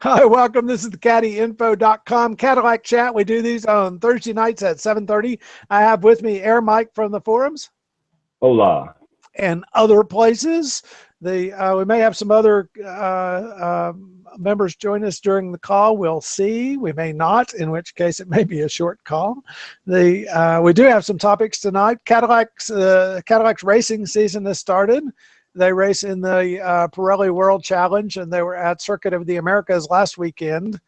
Hi, welcome. This is the CaddyInfo.com Cadillac chat. We do these on Thursday nights at 7:30. I have with me Air Mike from the forums. Hola. And other places. We may have some other members join us during the call. We'll see. We may not, in which case it may be a short call. We do have some topics tonight. Cadillac's racing season has started. They race in the Pirelli World Challenge, and they were at Circuit of the Americas last weekend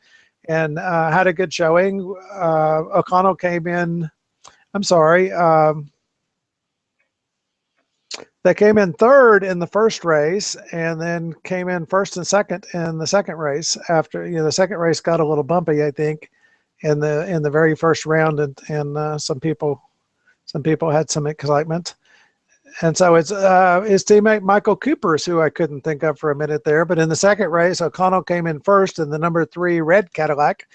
and had a good showing. O'Connell came in, they came in third in the first race and then came in first and second in the second race. After the second race got a little bumpy, I think, in the very first round, and some people had some excitement. And so it's his teammate Michael Cooper's, who I couldn't think of for a minute there. But in the second race, O'Connell came in first in the number 3 red Cadillac,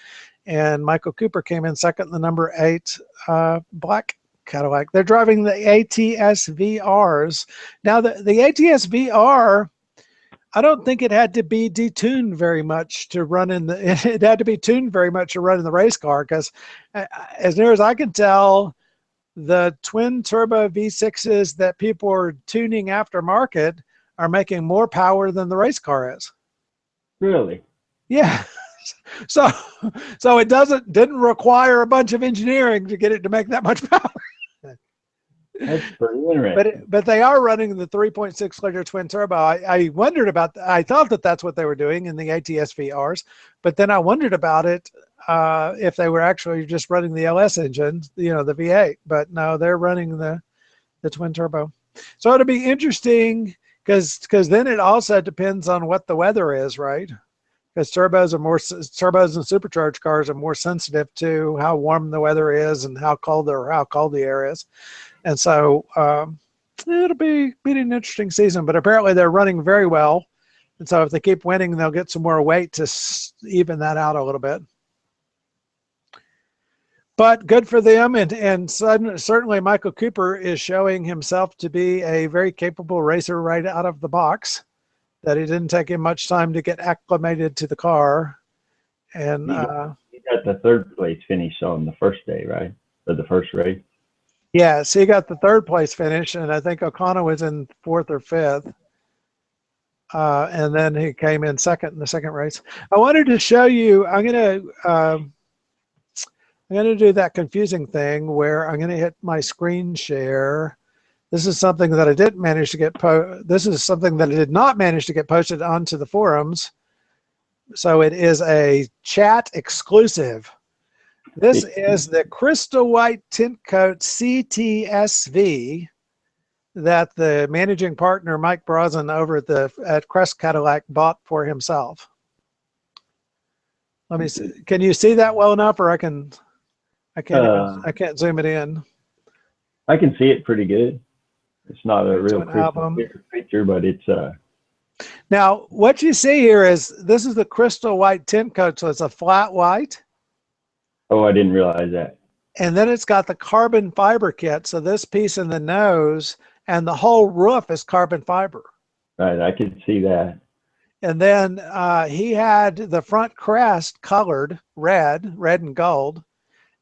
and Michael Cooper came in second in the number 8 black Cadillac. They're driving the ATS VRs. Now, the ATS VR, I don't think it had to be detuned very much to run in the. It had to be tuned very much to run in the race car, because as near as I can tell, the twin turbo V6s that people are tuning aftermarket are making more power than the race car is. Really? Yeah. So it didn't require a bunch of engineering to get it to make that much power. That's pretty interesting. But they are running the 3.6 liter twin turbo. I wondered about that. I thought that's what they were doing in the ATS VRs, but then I wondered about it if they were actually just running the LS engine, the V8. But no, they're running the twin turbo. So it'll be interesting because then it also depends on what the weather is, right? Because turbos and supercharged cars are more sensitive to how warm the weather is and how cold the air is. And so it'll be an interesting season, but apparently they're running very well. And so if they keep winning, they'll get some more weight to even that out a little bit. But good for them. And certainly Michael Cooper is showing himself to be a very capable racer right out of the box, that it didn't take him much time to get acclimated to the car. And he got the third place finish on the first day, right? Or the first race. Yes, he got the third place finish, and I think O'Connell was in 4th or 5th. And then he came in second in the second race. I wanted to show you, I'm gonna do that confusing thing where I'm gonna hit my screen share. This is something that I didn't manage to get this is something that I did not manage to get posted onto the forums. So it is a chat exclusive. This is the crystal white tint coat CTSV that the managing partner Mike Brosnan over at Crest Cadillac bought for himself. Let me see. Can you see that well enough, or I can't zoom it in. I can see it pretty good. It's not a real clear picture, but it's Now what you see here is this is the crystal white tint coat, so it's a flat white. Oh, I didn't realize that. And then it's got the carbon fiber kit. So this piece in the nose and the whole roof is carbon fiber. Right, I can see that. And then he had the front crest colored red and gold.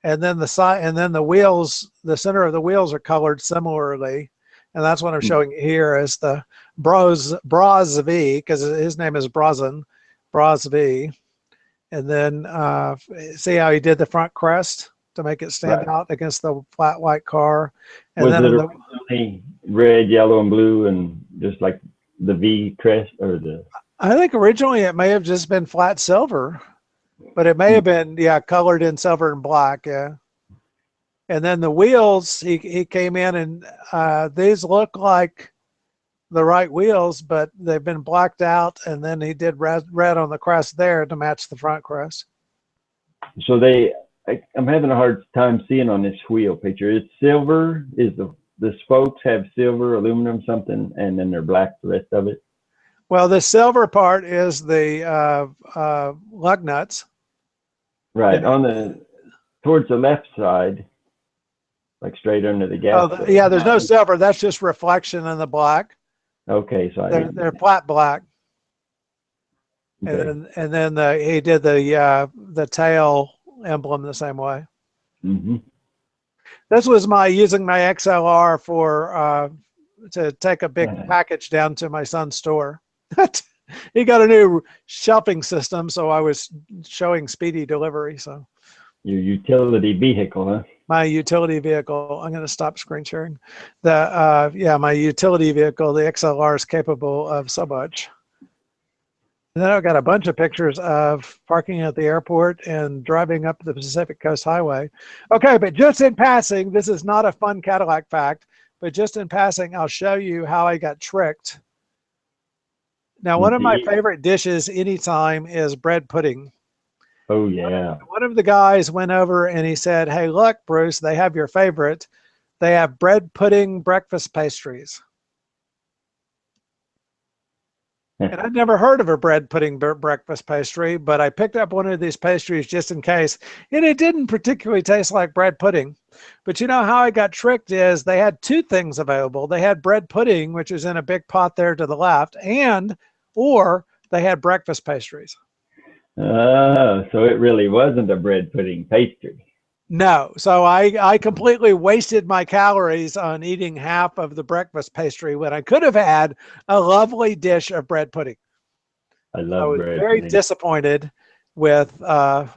And then the side, and then the wheels, the center of the wheels are colored similarly. And that's what I'm showing here is the Bros V, because his name is Brosnan, Bros V. And then see how he did the front crest to make it stand out against the flat white car. And was then it originally red, yellow, and blue, and just like the V crest, or the? I think originally it may have just been flat silver, but it may have been colored in silver and black. Yeah. And then the wheels, he came in and these look like the right wheels, but they've been blacked out, and then he did red on the crest there to match the front crest. So I'm having a hard time seeing on this wheel picture. It's silver. Is the spokes have silver, aluminum, something, and then they're black the rest of it? Well, the silver part is the lug nuts. Right, towards the left side, like straight under the gas. Oh, yeah, there's no silver. That's just reflection in the black. Okay, so they're flat black. Okay. and then he did the tail emblem the same way. Mm-hmm. This was my using my XLR for to take a big package down to my son's store. He got a new shelving system, so I was showing speedy delivery. So Your utility vehicle, huh? my utility vehicle. I'm going to stop screen sharing. Yeah, my utility vehicle, the XLR, is capable of so much. And then I've got a bunch of pictures of parking at the airport and driving up the Pacific Coast Highway. Okay, but just in passing, this is not a fun Cadillac fact, but just in passing, I'll show you how I got tricked. Now, one of my Okay. favorite dishes anytime is bread pudding. Oh yeah. One of the guys went over and he said, "Hey, look, Bruce, they have your favorite. They have bread pudding breakfast pastries." And I'd never heard of a bread pudding breakfast pastry, but I picked up one of these pastries just in case. And it didn't particularly taste like bread pudding. But you know how I got tricked is they had two things available. They had bread pudding, which is in a big pot there to the left, or they had breakfast pastries. Oh, so it really wasn't a bread pudding pastry. No. So I completely wasted my calories on eating half of the breakfast pastry when I could have had a lovely dish of bread pudding. I I love was bread very pudding. disappointed with the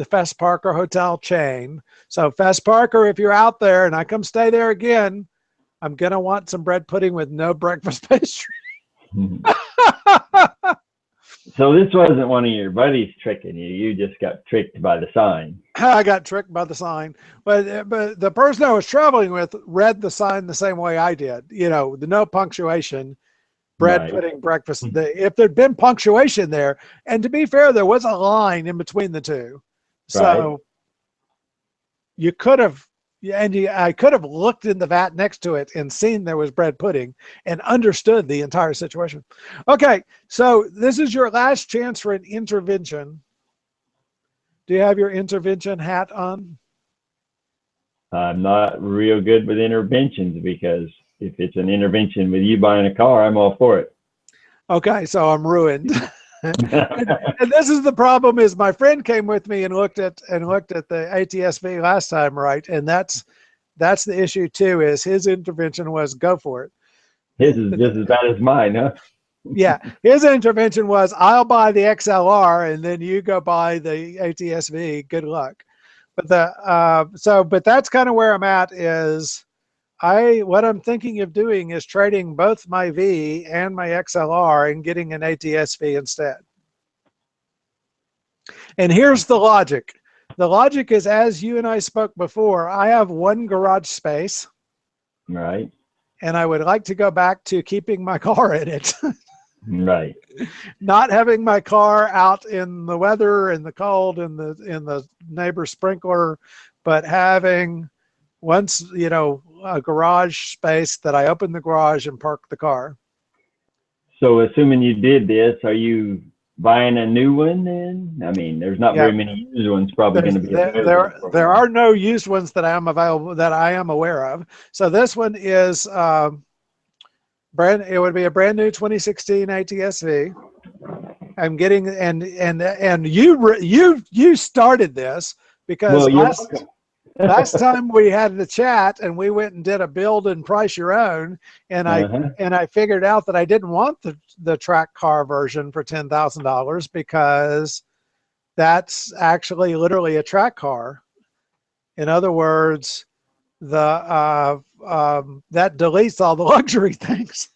Fess Parker Hotel chain. So Fess Parker, if you're out there and I come stay there again, I'm going to want some bread pudding with no breakfast pastry. So this wasn't one of your buddies tricking you. You just got tricked by the sign. I got tricked by the sign, but the person I was traveling with read the sign the same way I did. You know, the no punctuation, bread Right. pudding breakfast. If there'd been punctuation there, and to be fair, there was a line in between the two, Right. so you could have, I could have looked in the vat next to it and seen there was bread pudding and understood the entire situation. Okay, so this is your last chance for an intervention. Do you have your intervention hat on? I'm not real good with interventions because if it's an intervention with you buying a car, I'm all for it. Okay, so I'm ruined. And this is the problem: is my friend came with me and looked at the ATSV last time, right? And that's the issue too. Is his intervention was go for it. His is just as bad as mine, huh? Yeah, his intervention was I'll buy the XLR and then you go buy the ATSV. Good luck. But but that's kind of where I'm at. Is what I'm thinking of doing is trading both my V and my XLR and getting an ATSV instead. And here's the logic. The logic is, as you and I spoke before, I have one garage space. Right. And I would like to go back to keeping my car in it. Right. Not having my car out in the weather and the cold and the neighbor sprinkler, but having once, a garage space that I open the garage and park the car. So assuming you did this, are you buying a new one then? I mean, there's not Yeah, very many used ones probably going to be available for a there while. are no used ones that I am aware of. So this one is it would be a brand new 2016 ATSV. I'm getting and you started this because Well, you're welcome. last time we had the chat and we went and did a build and price your own, and Uh-huh. I figured out that I didn't want the track car version for $10,000 because that's actually literally a track car. In other words, that deletes all the luxury things,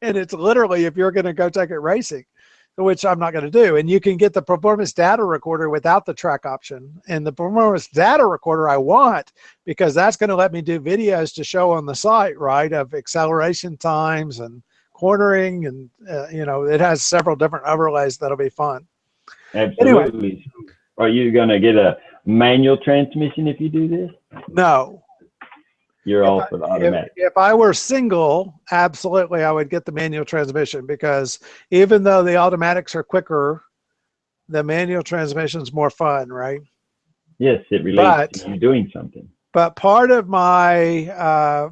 and it's literally if you're going to go take it racing, which I'm not going to do. And you can get the performance data recorder without the track option. And the performance data recorder I want because that's going to let me do videos to show on the site, right, of acceleration times and cornering, and it has several different overlays that'll be fun. Anyway, Absolutely. Are you going to get a manual transmission if you do this? no. You're all for the automatic. If I were single, absolutely, I would get the manual transmission because even though the automatics are quicker, the manual transmission is more fun, right? Yes, it relates to you doing something. But part of my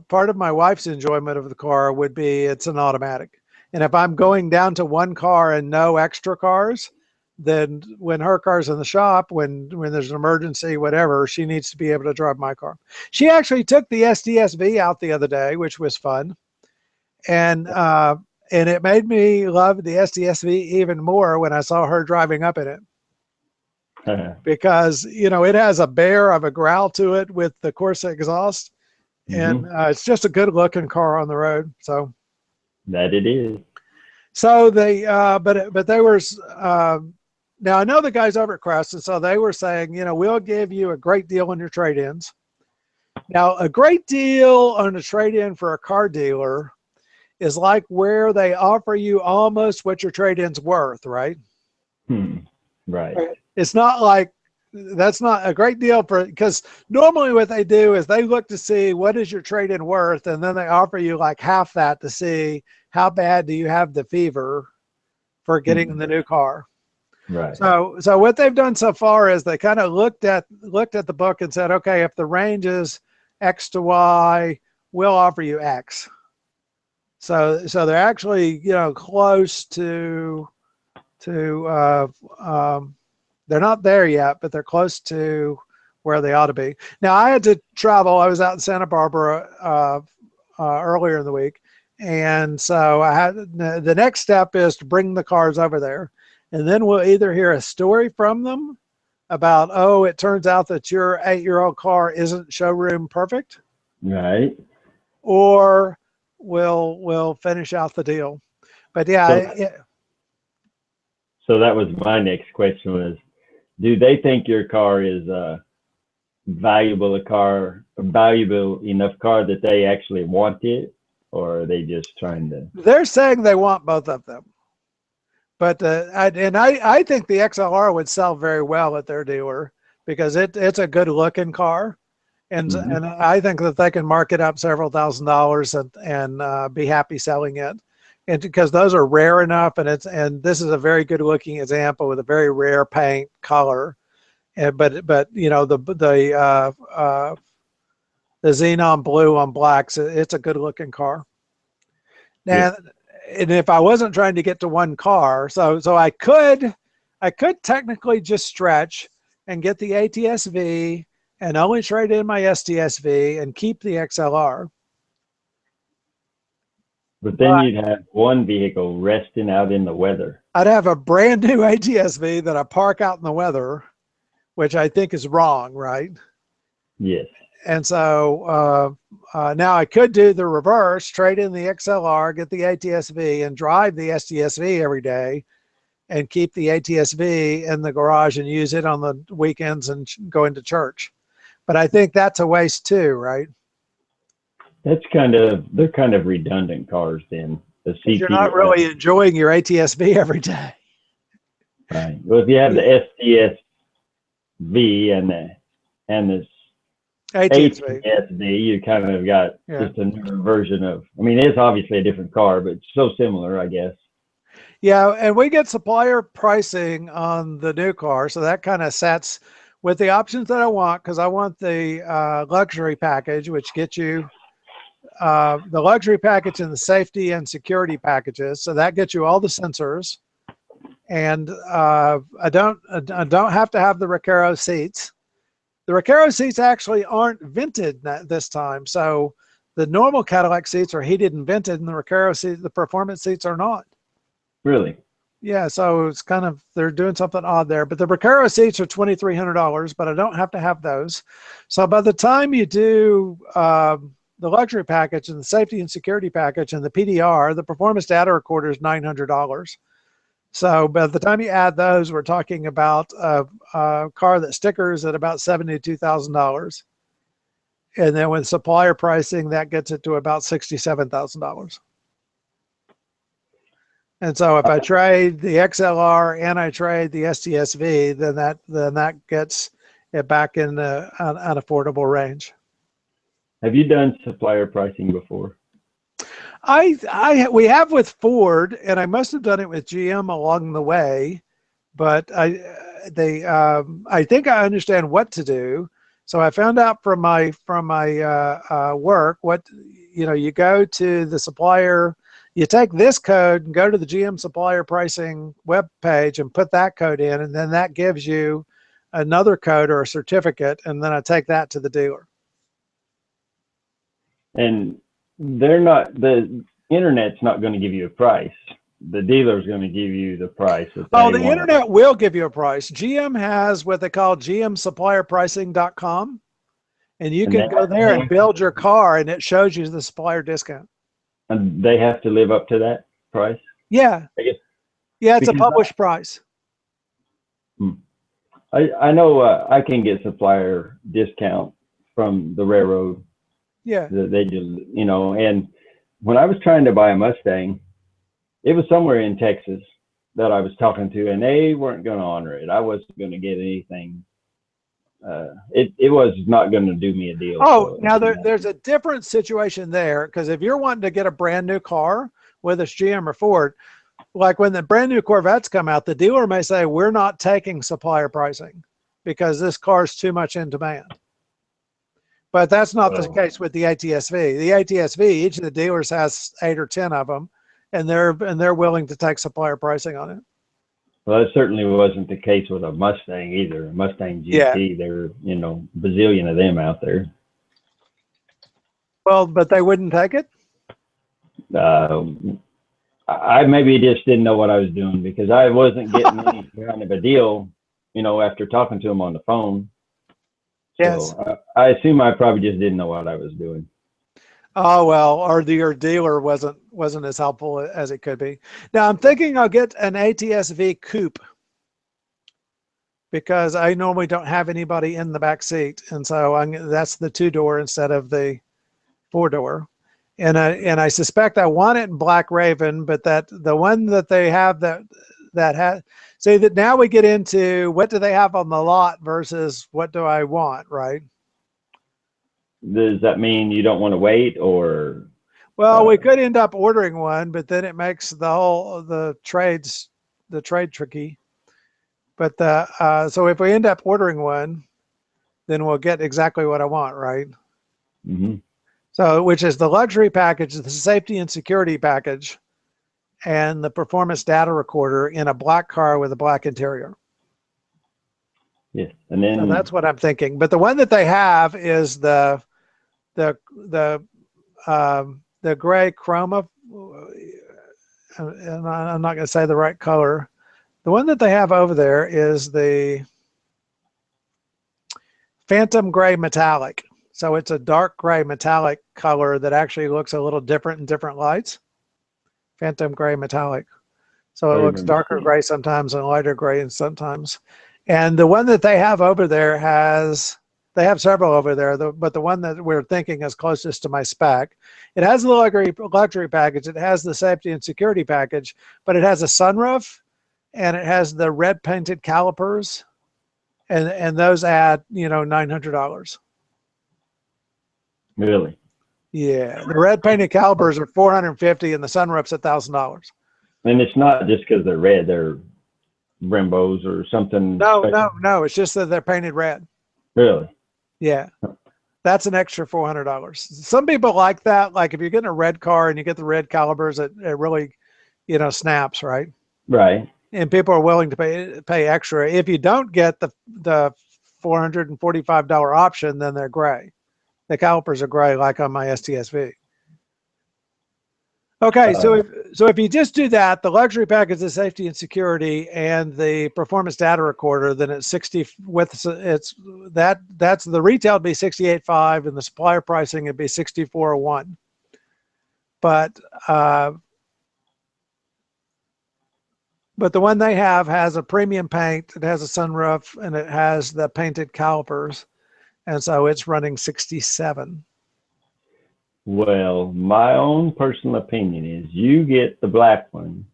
wife's enjoyment of the car would be it's an automatic, And if I'm going down to one car and no extra cars, then when her car's in the shop, when there's an emergency, whatever, she needs to be able to drive my car. She actually took the SDSV out the other day, which was fun. And it made me love the SDSV even more when I saw her driving up in it. Because, you know, it has a bear of a growl to it with the Corsa exhaust. And it's just a good looking car on the road. So that it is. So they, but they were, now I know the guys over at Crest, and so they were saying, you know, we'll give you a great deal on your trade-ins. Now, a great deal on a trade-in for a car dealer is like where they offer you almost what your trade-in's worth, right? Right. It's not like, that's not a great deal for, because normally what they do is they look to see what is your trade-in worth, and then they offer you like half that to see how bad do you have the fever for getting the new car. Right. So what they've done so far is they kind of looked at the book and said, okay, if the range is X to Y, we'll offer you X. So they're actually, you know, close to they're not there yet, but they're close to where they ought to be. Now I had to travel. I was out in Santa Barbara earlier in the week. And so I had, the next step is to bring the cars over there. And then we'll either hear a story from them about, oh, it turns out that your 8-year-old car isn't showroom perfect. Right. Or we'll finish out the deal. But yeah. So that was my next question was, do they think your car is a valuable enough car that they actually want it? Or are they just trying to? They're saying they want both of them. But I think the XLR would sell very well at their dealer because it's a good looking car. And I think that they can mark it up several $1,000s and be happy selling it. And because those are rare enough, and this is a very good looking example with a very rare paint color. But you know, the xenon blue on blacks, it's a good looking car. Now, and if I wasn't trying to get to one car, so I could technically just stretch and get the ATS-V and only trade in my STS-V and keep the XLR. But then you'd have one vehicle resting out in the weather. I'd have a brand new ATS-V that I park out in the weather, which I think is wrong, right? Yes. And so now I could do the reverse, trade in the XLR, get the ATS-V, and drive the STS-V every day, and keep the ATS-V in the garage and use it on the weekends and go into church. But I think that's a waste too, right? They're kind of redundant cars then. The CT, you're not really enjoying your ATS-V every day. Right. Well, if you have the STS-V and the ATS-V, you kind of got just a newer version of, I mean, it's obviously a different car, but it's so similar, I guess. Yeah, and we get supplier pricing on the new car, so that kind of sets with the options that I want, because I want the luxury package, which gets you the luxury package and the safety and security packages. So that gets you all the sensors, and I don't have to have the Recaro seats. The Recaro seats actually aren't vented this time, so the normal Cadillac seats are heated and vented, and the Recaro seats, the performance seats, are not. Really? Yeah, so it's kind of, they're doing something odd there. But the Recaro seats are $2,300, but I don't have to have those. So by the time you do the luxury package and the safety and security package and the PDR, the performance data recorder is $900. So by the time you add those, we're talking about a car that stickers at about $72,000. And then with supplier pricing, that gets it to about $67,000. And so if I trade the XLR and I trade the STS-V, then that gets it back in an affordable range. Have you done supplier pricing before? We have with Ford, and I must have done it with GM along the way, but I think I understand what to do. So I found out from my work what, you know, you go to the supplier, You take this code and go to the GM supplier pricing web page and put that code in, and then that gives you another code or a certificate, and then I take that to the dealer. And they're not, the internet's not going to give you a price. The dealer's going to give you the price that they Oh, the want. internet will give you a price. GM has what they call gmsupplierpricing.com, and you can go there and build your car, and it shows you the supplier discount. And they have to live up to that price? Yeah. I guess, yeah, it's a published price. I know I can get supplier discount from the railroad. Yeah. They just, you know, and when I was trying to buy a Mustang, it was somewhere in Texas that I was talking to, and they weren't going to honor it. I wasn't going to get anything. It was not going to do me a deal. Oh, so, now there's a different situation there, because if you're wanting to get a brand new car, whether it's GM or Ford, like when the brand new Corvettes come out, the dealer may say, we're not taking supplier pricing because this car is too much in demand. But that's not the case with the ATSV. The ATSV, each of the dealers has 8 or 10 of them, and they're willing to take supplier pricing on it. Well, that certainly wasn't the case with a Mustang either. A Mustang GT, there are, you know, bazillion of them out there. Well, but they wouldn't take it? I maybe just didn't know what I was doing, because I wasn't getting any kind of a deal, you know, after talking to them on the phone. Yes. So I assume I probably just didn't know what I was doing. Oh, well, or your dealer wasn't as helpful as it could be. Now I'm thinking I'll get an ATSV coupe, because I normally don't have anybody in the back seat, and so that's the 2-door instead of the 4-door. And I suspect I want it in Black Raven, but that the one that they have that has, see, that now we get into what do they have on the lot versus what do I want, right? Does that mean you don't want to wait, or? Well, we could end up ordering one, but then it makes the trade tricky. But so if we end up ordering one, then we'll get exactly what I want, right? Mm-hmm. So, which is the luxury package, the safety and security package, and the performance data recorder in a black car with a black interior. Yes, and then so that's what I'm thinking. But the one that they have is the gray chroma, and I'm not going to say the right color. The one that they have over there is the Phantom Gray Metallic. So it's a dark gray metallic color that actually looks a little different in different lights. Phantom Gray Metallic. So it looks darker gray sometimes and lighter gray sometimes. And the one that they have over there they have several over there, but the one that we're thinking is closest to my spec. It has the luxury package. It has the safety and security package, but it has a sunroof, and it has the red painted calipers, and those add, you know, $900. Really? Yeah, the red painted calipers are $450, and the sunroof's $1,000. And it's not just because they're red; they're Brembos or something. No. It's just that they're painted red. Really? Yeah, that's an extra $400. Some people like that. Like if you're getting a red car and you get the red calipers, it really, you know, snaps, right? Right. And people are willing to pay extra. If you don't get the $445 option, then they're gray. The calipers are gray, like on my STSV. Okay, so if you just do that, the luxury package, the safety and security, and the performance data recorder, then it's 60 with that's the retail would be 68.5, and the supplier pricing would be 64.01. But the one they have has a premium paint, it has a sunroof, and it has the painted calipers, and so it's running 67. Well, my own personal opinion is you get the black one,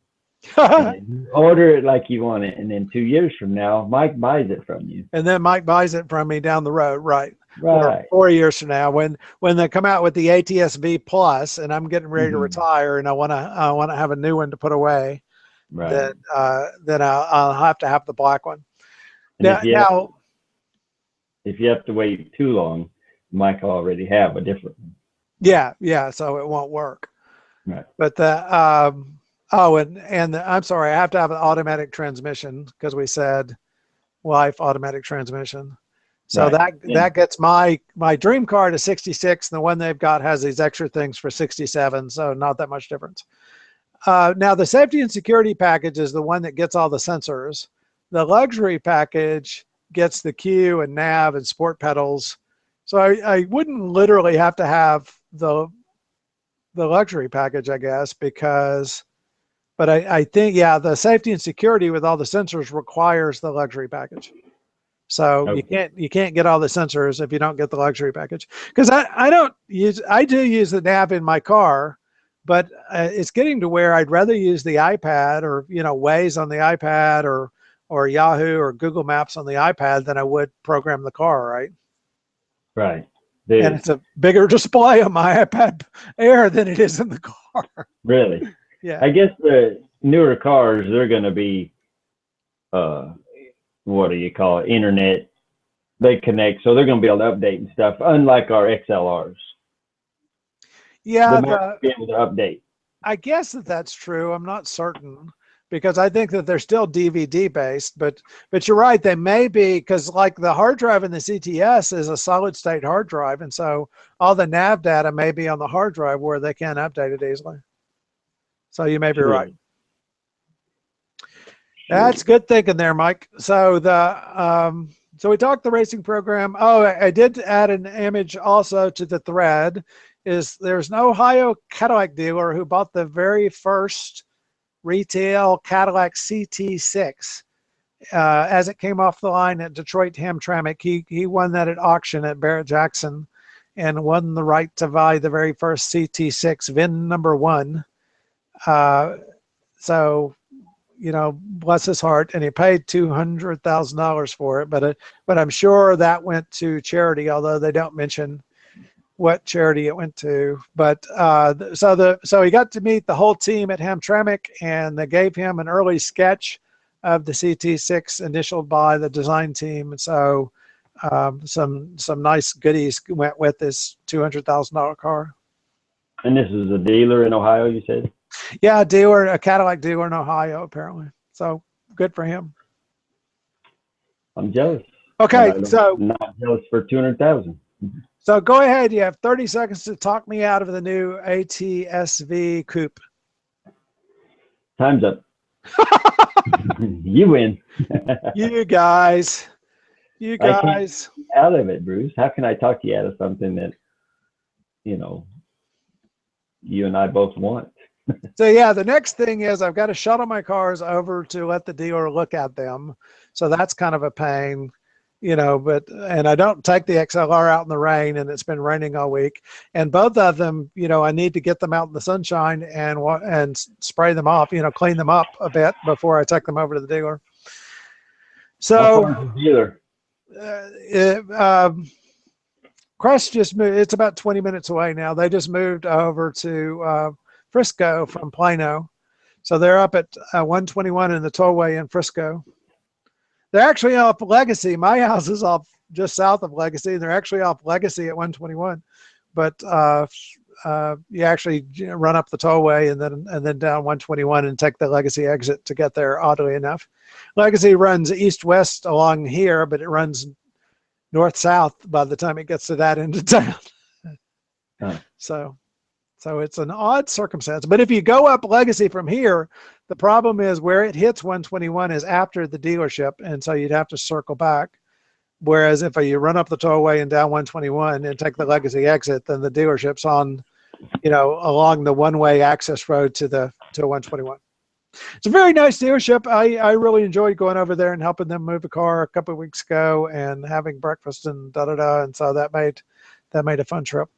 and you order it like you want it, and then 2 years from now, Mike buys it from you. And then Mike buys it from me down the road, right? Right. Or 4 years from now, when they come out with the ATSV Plus, and I'm getting ready to retire, and I want to have a new one to put away, right? Then I'll have to have the black one. If you have to wait too long, Mike will already have a different one. Yeah, so it won't work. Right. But the oh, and I'm sorry, I have to have an automatic transmission because we said life automatic transmission. So Right. that gets my dream car to 66, and the one they've got has these extra things for 67, so not that much difference. Now the safety and security package is the one that gets all the sensors. The luxury package gets the Q and nav and sport pedals. So I wouldn't literally have to have the luxury package, I guess, because but I think yeah, the safety and security with all the sensors requires the luxury package. So Okay. you can't get all the sensors if you don't get the luxury package. Because I do use the nav in my car, but it's getting to where I'd rather use the iPad or Waze on the iPad or Yahoo or Google Maps on the iPad than I would program the car, right? Right. And Dude, it's a bigger display on my iPad Air than it is in the car. really. Yeah. I guess the newer cars, they're going to be, uh, what do you call it? Internet. They connect, so they're going to be able to update and stuff, unlike our XLRs. The Yeah, Mac will be able to update. I guess that's true. I'm not certain because I think that they're still DVD based, but you're right. They may be because like the hard drive in the CTS is a solid state hard drive, and so all the nav data may be on the hard drive where they can't update it easily. So you may be right. Sure. That's good thinking there, Mike. So we talked the racing program. Oh, I did add an image also to the thread. There's an Ohio Cadillac dealer who bought the very first retail Cadillac CT6 as it came off the line at Detroit Hamtramck. He won that at auction at Barrett Jackson and won the right to buy the very first CT6 VIN number 1. So bless his heart, and he paid $200,000 for it. But I'm sure that went to charity, although they don't mention what charity it went to. But so he got to meet the whole team at Hamtramck, and they gave him an early sketch of the CT6 initialed by the design team. And so some nice goodies went with this $200,000 car. And this is a dealer in Ohio, you said? Yeah, a Cadillac dealer in Ohio, apparently. So good for him. I'm jealous. Okay, I'm so not jealous for 200,000. So go ahead. You have 30 seconds to talk me out of the new ATSV coupe. Time's up. You win. You guys. I can't out of it, Bruce. How can I talk you out of something that, you and I both want? So yeah, the next thing is I've got to shuttle my cars over to let the dealer look at them. So that's kind of a pain, and I don't take the XLR out in the rain, and it's been raining all week. And both of them, I need to get them out in the sunshine and spray them off, clean them up a bit before I take them over to the dealer. How far is the dealer? Crest just moved. It's about 20 minutes away now. They just moved over to Frisco from Plano. So they're up at 121 in the tollway in Frisco. They're actually off Legacy. My house is off just south of Legacy. They're actually off Legacy at 121. But you actually run up the tollway and then down 121 and take the Legacy exit to get there, oddly enough. Legacy runs east-west along here, but it runs north-south by the time it gets to that end of town. So it's an odd circumstance. But if you go up Legacy from here, the problem is where it hits 121 is after the dealership, and so you'd have to circle back. Whereas if you run up the tollway and down 121 and take the Legacy exit, then the dealership's on, along the one-way access road to 121. It's a very nice dealership. I really enjoyed going over there and helping them move a car a couple of weeks ago and having breakfast and da-da-da. And so that made a fun trip.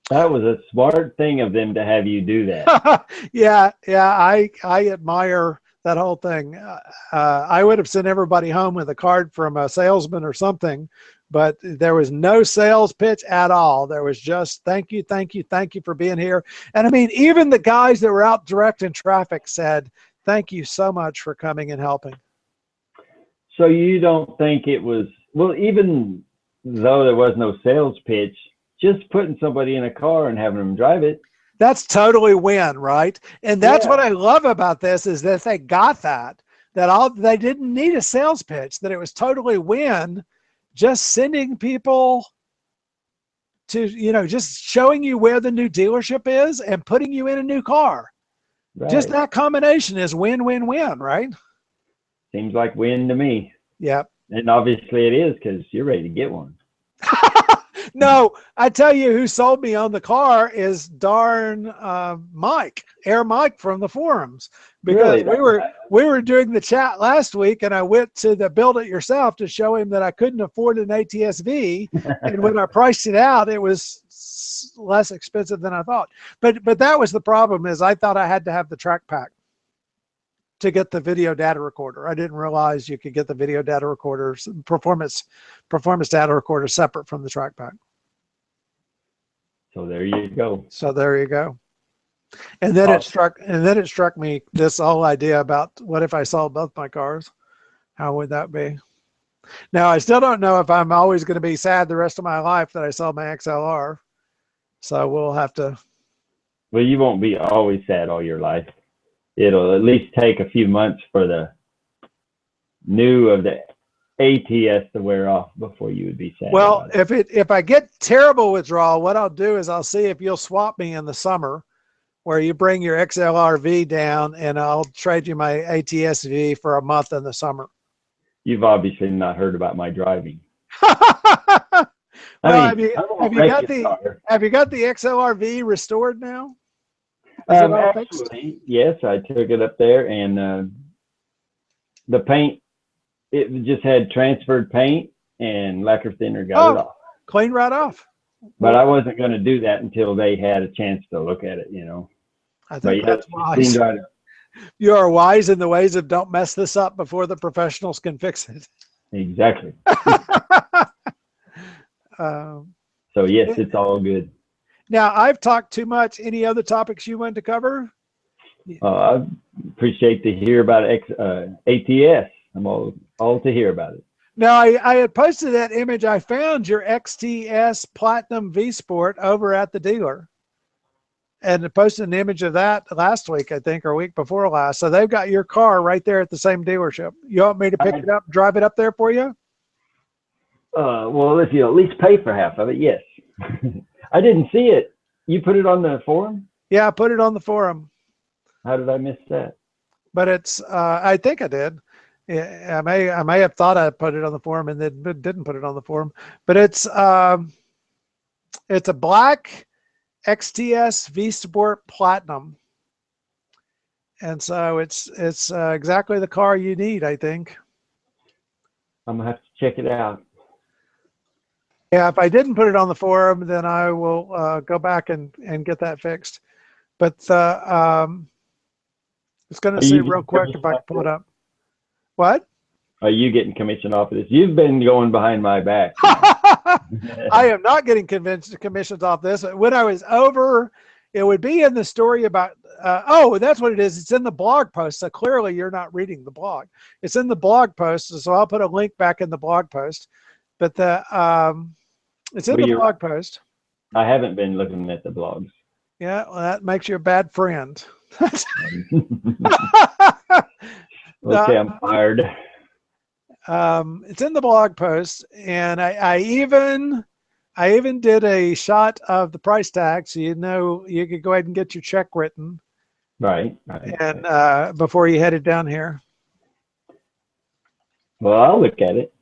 That was a smart thing of them to have you do that. Yeah. I admire that whole thing. I would have sent everybody home with a card from a salesman or something, but there was no sales pitch at all. There was just thank you for being here. And I mean, even the guys that were out directing traffic said, thank you so much for coming and helping. So you don't think it was, well, even though there was no sales pitch, just putting somebody in a car and having them drive it. That's totally win, right? And that's what I love about this is that they got that they didn't need a sales pitch, that it was totally win, just sending people to, just showing you where the new dealership is and putting you in a new car. Right. Just that combination is win, win, win, right? Seems like win to me. Yep. And obviously it is, because you're ready to get one. No, I tell you who sold me on the car is darn Mike, Air Mike from the forums, because Really? we were doing the chat last week, and I went to the Build It Yourself to show him that I couldn't afford an ATS-V, and when I priced it out, it was less expensive than I thought. But that was the problem, is I thought I had to have the track pack to get the video data recorder. I didn't realize you could get the video data recorders, performance data recorder, separate from the track pack. So there you go. So there you go. And then it struck me, this whole idea about, what if I sold both my cars? How would that be? Now, I still don't know if I'm always going to be sad the rest of my life that I sold my XLR. So we'll have to. Well, you won't be always sad all your life. It'll at least take a few months for the new of the ATS to wear off before you would be sad. Well, if I get terrible withdrawal, what I'll do is I'll see if you'll swap me in the summer, where you bring your XLR-V down, and I'll trade you my ATS-V for a month in the summer. You've obviously not heard about my driving. Well, have you got the XLR-V restored now? Actually, yes, I took it up there, and the paint, it just had transferred paint, and lacquer thinner got it off. Clean right off. But I wasn't going to do that until they had a chance to look at it, I think that's wise. Cleaned right up. You are wise in the ways of don't mess this up before the professionals can fix it. Exactly. So yes, it's all good. Now, I've talked too much. Any other topics you want to cover? I appreciate to hear about ATS. I'm all to hear about it. Now, I had posted that image. I found your XTS Platinum V Sport over at the dealer, and I posted an image of that last week, I think, or week before last. So they've got your car right there at the same dealership. You want me to pick it up, drive it up there for you? Well, if you at least pay for half of it, yes. I didn't see it. You put it on the forum? Yeah, I put it on the forum. How did I miss that? But it's, I think I did. Yeah, I may have thought I put it on the forum and then didn't put it on the forum. But it's a black XTS V Sport Platinum, and so it's exactly the car you need, I think. I'm gonna have to check it out. Yeah, if I didn't put it on the forum, then I will go back and get that fixed. But it's going to see real quick if I can pull it up. What? Are you getting commission off of this? You've been going behind my back. I am not getting commissions off this. When I was over, it would be in the story about, oh, that's what it is. It's in the blog post. So clearly you're not reading the blog. It's in the blog post. So I'll put a link back in the blog post. But it's in the blog post. I haven't been looking at the blogs. Yeah, well, that makes you a bad friend. Okay, I'm fired. It's in the blog post, and I even did a shot of the price tag, so you could go ahead and get your check written. Right. And before you headed down here. Well, I'll look at it.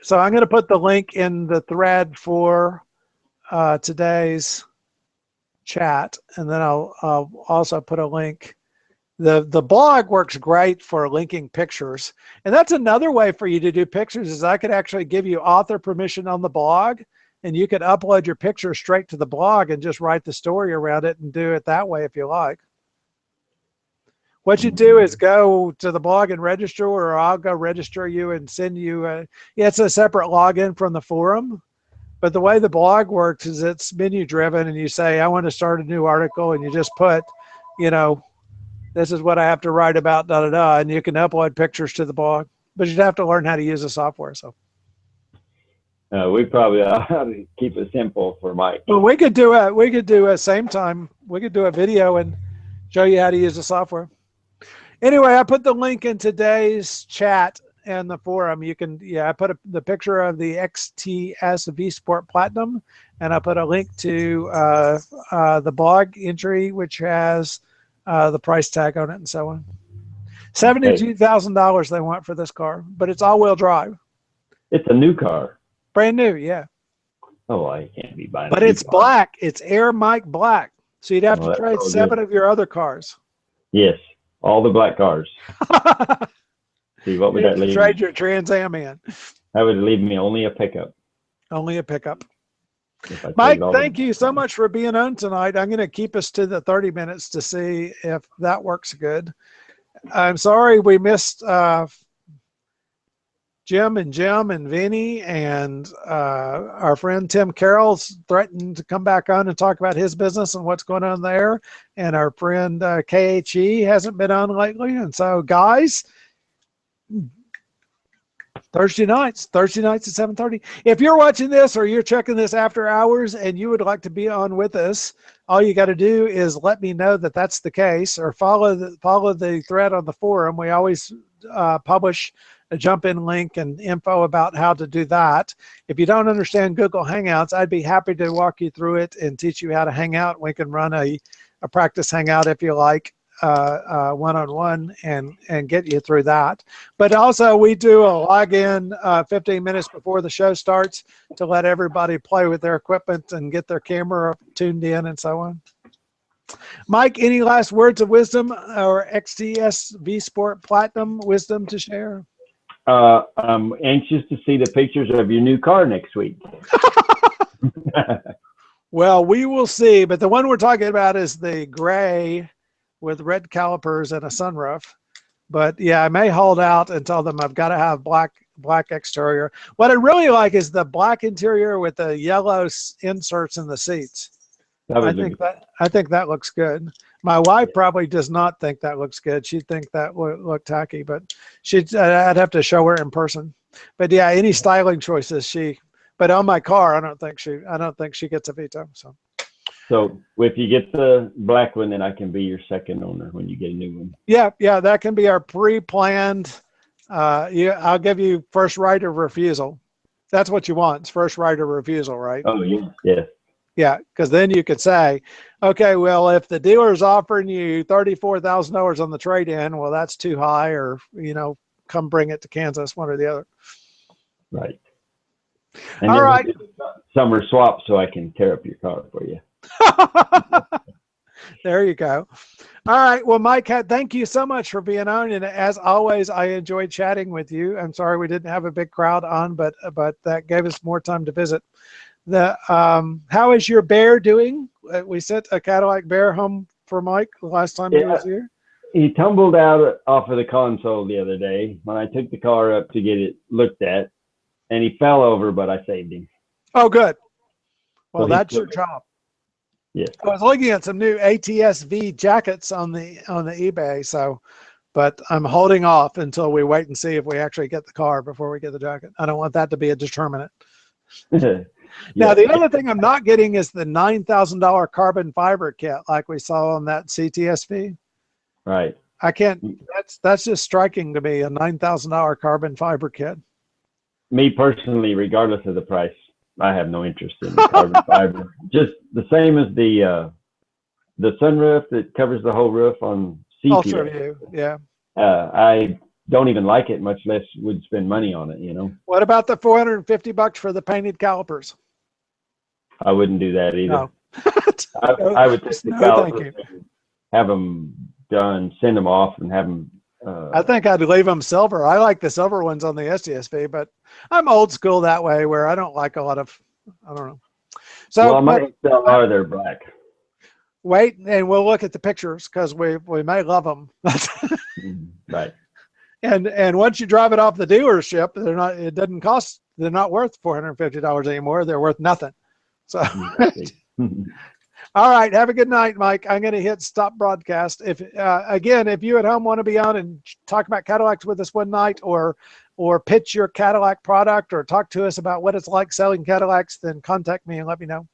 So I'm going to put the link in the thread for today's chat, and then I'll also put a link. The blog works great for linking pictures, and that's another way for you to do pictures. Is I could actually give you author permission on the blog, and you could upload your picture straight to the blog and just write the story around it and do it that way if you like. What you do is go to the blog and register, or I'll go register you and send you it's a separate login from the forum. But the way the blog works is it's menu driven, and you say, I want to start a new article, and you just put, this is what I have to write about, and you can upload pictures to the blog. But you'd have to learn how to use the software. So We probably ought to keep it simple for Mike. Well, we could do a same time. We could do a video and show you how to use the software. Anyway, I put the link in today's chat and the forum. You can, I put the picture of the XTS V Sport Platinum, and I put a link to the blog entry, which has the price tag on it and so on. $72,000 they want for this car, but it's all-wheel drive. It's a new car. Brand new, yeah. Oh, I can't be buying. But it's black. It's Air Mike black. So you'd have to trade 7 of your other cars. Yes, all the black cars. See, what would that leave? Trade your Trans Am in. That would leave me only a pickup. Only a pickup. Mike, thank you so much for being on tonight. I'm going to keep us to the 30 minutes to see if that works good. I'm sorry we missed Jim and Vinny, and our friend Tim Carroll's threatened to come back on and talk about his business and what's going on there. And our friend KHE hasn't been on lately. And so, guys, Thursday nights at 7:30. If you're watching this or you're checking this after hours and you would like to be on with us, all you got to do is let me know that that's the case, or follow the thread on the forum. We always publish a jump-in link and info about how to do that. If you don't understand Google Hangouts, I'd be happy to walk you through it and teach you how to hang out. We can run a practice hangout if you like, one-on-one, and get you through that. But also we do a login 15 minutes before the show starts to let everybody play with their equipment and get their camera tuned in and so on. Mike, any last words of wisdom or XTS V Sport Platinum wisdom to share? I'm anxious to see the pictures of your new car next week. Well, we will see, but the one we're talking about is the gray with red calipers and a sunroof. But yeah, I may hold out and tell them I've got to have black exterior. What I really like is the black interior with the yellow inserts in the seats. I think that looks good. My wife probably does not think that looks good. She'd think that would look tacky, but I'd have to show her in person. But yeah, any styling choices but on my car, I don't think she gets a veto. So if you get the black one, then I can be your second owner when you get a new one. Yeah, that can be our pre-planned. I'll give you first right of refusal. That's what you want. It's first right of refusal, right? Oh yeah. Yeah, because then you could say, okay, well, if the dealer's offering you $34,000 on the trade-in, well, that's too high, or come bring it to Kansas, one or the other. Right. And all right. Summer swap, so I can tear up your car for you. There you go. All right. Well, Mike, thank you so much for being on. And as always, I enjoyed chatting with you. I'm sorry we didn't have a big crowd on, but that gave us more time to visit. How is your bear doing? We sent a Cadillac bear home for Mike the last time he was here. He tumbled out off of the console the other day when I took the car up to get it looked at, and he fell over, but I saved him. Oh, good. Well, So that's your job. Yes. I was looking at some new ATSV jackets on the eBay, but I'm holding off until we wait and see if we actually get the car before we get the jacket. I don't want that to be a determinant. Now, the other thing I'm not getting is the $9,000 carbon fiber kit like we saw on that CTSV. Right. I can't. That's just striking to me, a $9,000 carbon fiber kit. Me personally, regardless of the price, I have no interest in carbon fiber. Just the same as the sunroof that covers the whole roof on CTS. Ultra View, yeah. I don't even like it, much less would spend money on it. What about the $450 for the painted calipers? I wouldn't do that either. No. I would take the calipers and have them done, send them off, and have them. I think I'd leave them silver. I like the silver ones on the STSV, but I'm old school that way, where I don't like a lot of, I don't know. So well, I might sell a lot of their black. Wait, and we'll look at the pictures because we may love them. Right. And once you drive it off the dealership, they're not worth $450 anymore. They're worth nothing. So, all right. Have a good night, Mike. I'm going to hit stop broadcast. If you at home want to be on and talk about Cadillacs with us one night, or or pitch your Cadillac product or talk to us about what it's like selling Cadillacs, then contact me and let me know.